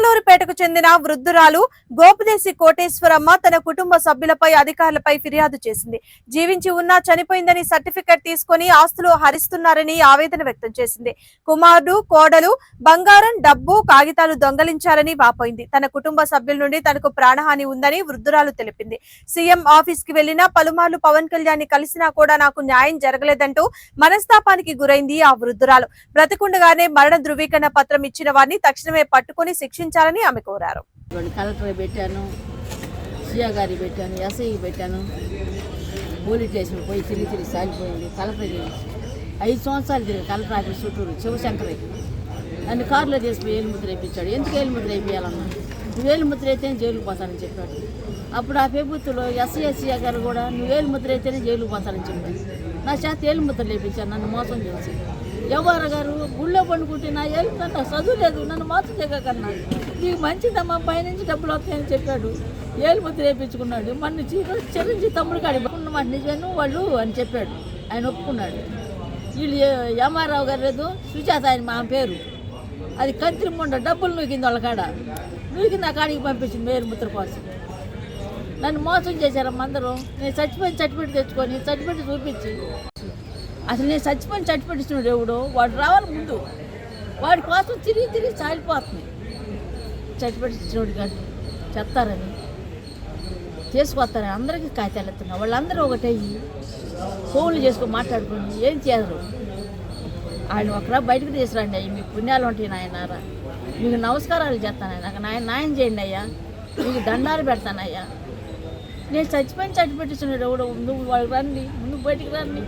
చిలకలూరుపేటకు చెందిన వృద్ధురాలు గోపదేశి కోటేశ్వరమ్మ తన కుటుంబ సభ్యులపై అధికారులపై ఫిర్యాదు చేసింది. జీవించి ఉన్నా చనిపోయిందని సర్టిఫికెట్ తీసుకుని ఆస్తులు హరిస్తున్నారని ఆవేదన వ్యక్తం చేసింది. కుమారుడు, కోడలు బంగారం, డబ్బు, కాగితాలు దొంగలించారని వాపోయింది. తన కుటుంబ సభ్యుల నుండి తనకు ప్రాణహాని ఉందని వృద్ధురాలు తెలిపింది. సీఎం ఆఫీస్ కి వెళ్లినా పలుమార్లు పవన్ కళ్యాణ్ ని కలిసినా కూడా నాకు న్యాయం జరగలేదంటూ మనస్తాపానికి గురైంది ఆ వృద్ధురాలు. బ్రతికుండగానే మరణ ధృవీకరణ పత్రం ఇచ్చిన వారిని తక్షణమే పట్టుకుని శిక్షించాలని ఆమె కోరారు. కలెక్టర్ పెట్టాను, సిఆ గారికి పెట్టాను, ఎస్ఐకి పెట్టాను. పోలీస్ స్టేషన్ పోయి తిరిగి సాగిపోయింది. కలెక్టర్ 5 సంవత్సరాలు తిరిగి కలెక్టర్ ఆఫీస్ చుట్టూరు శివశంకరయ్య నన్ను కారులో తీసుకుని ఏలుముద్ర వేయించాడు. ఎందుకు ఏలుముద్ర వేయాలన్నా, నువ్వు ఏలుముద్ర అయితేనే జైలుకు పోతానని చెప్పాడు. అప్పుడు ఆ ప్రభుత్వంలో ఎస్ఐ గారు కూడా నువ్వు ఏలుముద్ర అయితేనే జైలుకు పోతానని చెప్పాడు. నా చేత ఏలుముద్ర లేపించాను నన్ను మోసం చేసి. ఎవరు గారు గుళ్ళో పండుకుంటే నా ఏళ్ళు కన్నా చదువు లేదు, నన్ను మోసం చేయకన్నా నీకు మంచిదమ్మా పైనుంచి డబ్బులు వస్తాయని చెప్పాడు. ఏలుముద్ర వేయించుకున్నాడు. మన చిరంజీ తమ్ముడు కాడి మాట నిజమేను వాళ్ళు అని చెప్పాడు. ఆయన ఒప్పుకున్నాడు. వీళ్ళు ఎంఆర్రావు గారు లేదు, సుజాత ఆయన మా పేరు, అది కంత్రిముండ డబ్బులు నూకింది వాళ్ళ కాడ. నూకి నా కాడికి పంపించింది ఏలుముద్ర కోసం. నన్ను మోసం చేశారమ్మ అందరూ. నేను చచ్చిపోయిన సర్టిఫికెట్ తెచ్చుకొని సర్టిఫికెట్ చూపించి, అసలు నేను చచ్చిపోయిన సర్టిఫికెట్ ఇచ్చినాడు ఎవడో వాడు రావాలి ముందు. వాడి కోసం తిరిగి చాలిపోతుంది. సర్టిఫికెట్ ఇచ్చినోడు కానీ చెప్తారని చేసుకొస్తారని అందరికీ కాగితాలు ఎత్తున్నా. వాళ్ళందరూ ఒకటయ్యి ఫోన్లు చేసుకొని మాట్లాడుకొని ఏం చేయరు. ఆయన ఒకరా బయటకు తీసుకురండి అయ్యి, మీకు పుణ్యాలు ఉంటాయి నాయనారా, మీకు నమస్కారాలు చేస్తానయ్యా, నాకు న్యాయం చేయండి అయ్యా, మీకు దండాలు పెడతానయ్యా. నేను చచ్చిపోయిన సర్టిఫికెట్ ఇచ్చినాడు ఎవడో, నువ్వు వాళ్ళకి రండి, ముందు బయటికి రండి.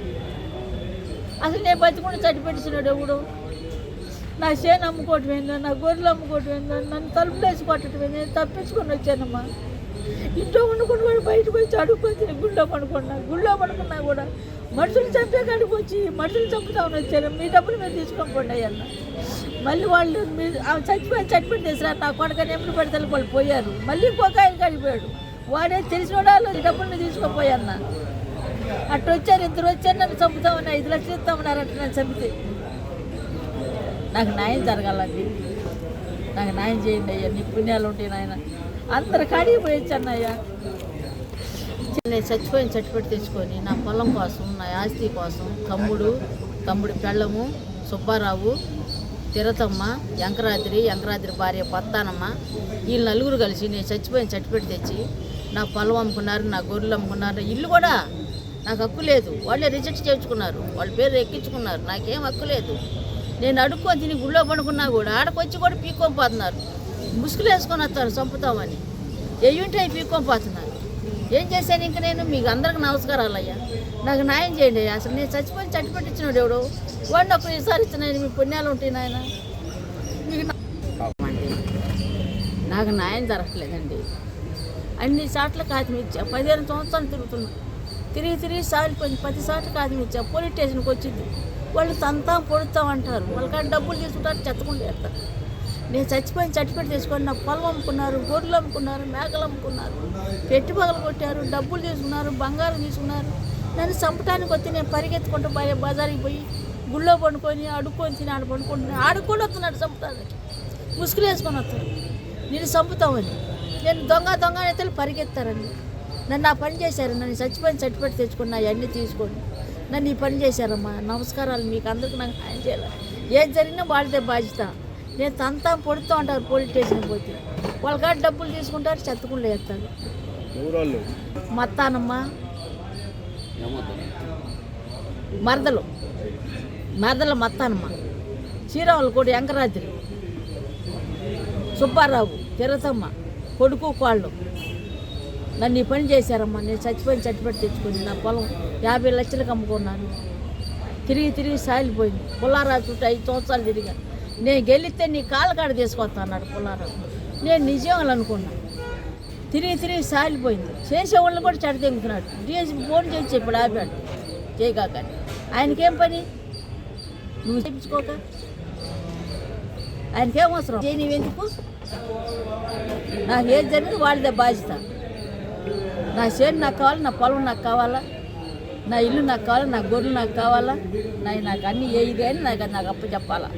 అసలు నేను బతికుండా చచ్చిపెట్టినాడు ఎవడు. నా చేను అమ్ముకోవటం ఏందో, నా గొర్రెలు అమ్ముకోవటం ఏందో, నన్ను తలుపులు వేసి కొట్టడం ఏందో, నేను తప్పించుకొని వచ్చానమ్మా. ఇంట్లో వండుకుని వాడు బయటకు వచ్చి అడుగుపోతే గుళ్ళో పడుకున్నా కూడా మనుషులు చంపే కాడికి వచ్చి మనుషులు చంపుతామని వచ్చాను. మీ డబ్బులు మీరు తీసుకోకపోండి అయ్యన్న. మళ్ళీ వాళ్ళు మీరు చచ్చిపెట్టి తీసినారు. నా కొనకని ఎప్పుడు పెడతారు వాళ్ళు పోయారు. మళ్ళీ ఇంకొక ఆయన కాడిపోయాడు. వాడే తెలిసిన వాళ్ళు డబ్బులు తీసుకోపోయన్నా. అట్టు వచ్చారు, 2 వచ్చారు, నన్ను చంపుతామని 5 లక్షలు ఇస్తామన్నారు. అట్లా నన్ను చంపితే నాకు న్యాయం జరగాలండి, నాకు న్యాయం చేయండి అయ్యా, నీ పుణ్యాలు ఉంటాయి నాయన. అందరు కాడికి పోయొచ్చాను అయ్యా. నేను చచ్చిపోయిన సర్టిఫికెట్ తెచ్చుకొని నా పొలం కోసం, నా ఆస్తి కోసం తమ్ముడు పెళ్ళము, సుబ్బారావు, తిరతమ్మ, వెంకరాద్రి భార్య పత్తానమ్మ, వీళ్ళు 4 కలిసి నేను చచ్చిపోయిన సర్టిఫికెట్ తెచ్చి నా పొలం అమ్ముకున్నారు, నా గొర్రెలు అమ్ముకున్నారు. ఇల్లు కూడా నాకు హక్కు లేదు. వాళ్ళే రిజెక్ట్ చేయించుకున్నారు, వాళ్ళ పేరు ఎక్కించుకున్నారు. నాకేం హక్కు లేదు. నేను అడుక్కొని తిని గుళ్ళో పడుకున్నా కూడా ఆడకొచ్చి కూడా పీక్కొని పోతున్నారు. ముసుగులు వేసుకొని వస్తారు చంపుతామని. ఏయుంటే అవి పీక్కొని పోతున్నారు. ఏం చేశాను ఇంక నేను? మీకు అందరికి నమస్కారాలు అయ్యా, నాకు న్యాయం చేయండి అయ్యా. అసలు నేను చచ్చిపోయి సర్టిఫికెట్ ఇచ్చినాడు ఎవడు, వాడిని ఒక్కరు ఈసారి ఇచ్చినాయని మీ పుణ్యాలు ఉంటాయి నాయన. మీకు నాకు న్యాయం జరగట్లేదండి. అన్ని సార్లు కాగితం ఇచ్చా, 15 సంవత్సరాలు తిరుగుతున్నా. తిరిగి సాలిపోయింది. 10 సార్లు కాగితం ఇచ్చా. పోలీస్ స్టేషన్కి వచ్చింది. వాళ్ళు తంతాం పొడుతాం అంటారు. వాళ్ళకి డబ్బులు తీసుకుంటారు, చెత్తకుండా వేస్తారు. నేను చచ్చిపోయిన సర్టిఫికెట్ తీసుకొని నా పొలం అమ్ముకున్నారు, గొర్రెలు అమ్ముకున్నారు, మేకలు అమ్ముకున్నారు, పెట్టుబడులు కొట్టారు, డబ్బులు తీసుకున్నారు, బంగారం తీసుకున్నారు. నన్ను చంపడానికి వచ్చి నేను పరిగెత్తుకుంటూ బజార్కి పోయి గుళ్ళో పండుకొని అడుక్కొని తిని ఆడ పండుకుంటున్నాను. ఆడుకొని వస్తున్నాడు చంపుతానికి, ముసుగులు వేసుకొని వస్తాడు. నేను చంపుతామని నేను దొంగ అయితే పరిగెత్తారండి. నన్ను ఆ పని చేశారు. నన్ను చచ్చిపోయిన సర్టిఫికెట్ తెచ్చుకున్నా అవన్నీ తీసుకొని నన్ను ఈ పని చేశారమ్మా. నమస్కారాలు మీకు అందరికీ. నాకు న్యాయం చేయాలి. ఏది జరిగినా వాళ్ళదే బాధ్యత. నేను తంతా పొడుతూ ఉంటారు పోలీస్ స్టేషన్కి పోతే. వాళ్ళ కాడ డబ్బులు తీసుకుంటారు, చెత్తకుండా వేస్తారు. మత్తానమ్మ, మరదల మత్తానమ్మ, చీరావులు కూడా వెంకరాద్రి, సుబ్బారావు, తిరతమ్మ, కొడుకు కోళ్ళు నన్ను ఈ పని చేశారమ్మా. నేను చచ్చిపోయిన సర్టిఫికెట్ తెచ్చుకొని నా పొలం 50 లక్షలకు అమ్ముకున్నాను. తిరిగి సాగిపోయింది. పుల్లారావు చుట్టూ 5 సంవత్సరాలు తిరిగా. నేను గెలిస్తే నీ కాళ్ళ కాడ తీసుకొస్తా అన్నాడు పుల్లారావు. నేను నిజం అనుకున్నా. తిరిగి సాగిపోయింది. చేసేవాళ్ళని కూడా చెడ తెంగుతున్నాడు. డిఎస్పీ ఫోన్ చేసి చెప్పాడు, ఆపాడు చేయగాక. ఆయనకేం పని? నువ్వు చేయించుకోక ఆయనకేం అవసరం? నీవెందుకు? నాకు ఏది జరిగింది వాళ్ళదే బాధ్యత. నా చేను నాకు కావాలి, నా పొలం నాకు కావాలా, నా ఇల్లు నాకు కావాలి, నా గొర్రెలు నాకు కావాలా, నాకు అన్నీ ఏది కానీ నాకు అప్పు చెప్పాలా.